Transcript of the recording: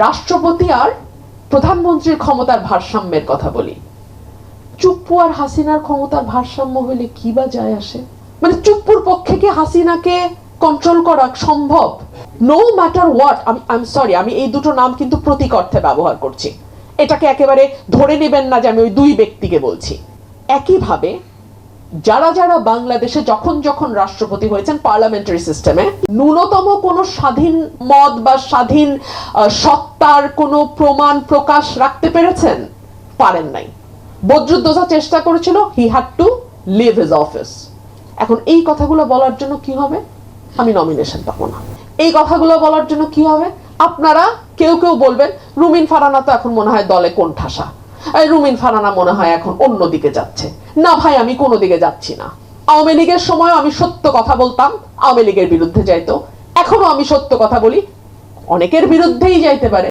রাষ্ট্রপতি আর প্রধানমন্ত্রীর ক্ষমতার ভারসাম্যের কথা বলি। চুপ্পু আর হাসিনার ক্ষমতার ভারসাম্য হলে কি বা যায় আসে? মানে চুপ্পুর পক্ষে কি হাসিনাকে কন্ট্রোল করা সম্ভব? No matter what, I am sorry, আমি এই দুটো নাম কিন্তু প্রতীক অর্থে ব্যবহার করছি, এটাকে একেবারে ধরে নেবেন না যে আমি ওই দুই ব্যক্তিকে বলছি। একইভাবে যারা যারা বাংলাদেশে যখন যখন রাষ্ট্রপতি হয়েছেন পার্লামেন্টারি সিস্টেমে, ন্যূনতম কোনো স্বাধীন মত বা স্বাধীন সত্তার কোনো প্রমাণ প্রকাশ রাখতে পেরেছেন? পারেন নাই। বদরুদ্দোজা চেষ্টা করেছিল, he had to leave his office. এখন এই কথাগুলো বলার জন্য কি হবে? আমি নমিনেশন পাবো না। এই কথাগুলো বলার জন্য কি হবে? আপনারা কেউ কেউ বলবেন রুমিন ফারহানা তো এখন মনে হয় দলে কোণঠাসা, রুমিন ফারহানা মনে হয় এখন অন্যদিকে যাচ্ছে। না ভাই, আমি কোনো দিকে যাচ্ছি না। আওয়ামী লীগের সময় আমি সত্য কথা বলতাম, আওয়ামী লীগের বিরুদ্ধে যাইতো। এখনো আমি সত্য কথা বলি, অনেকের বিরুদ্ধেই যাইতে পারে।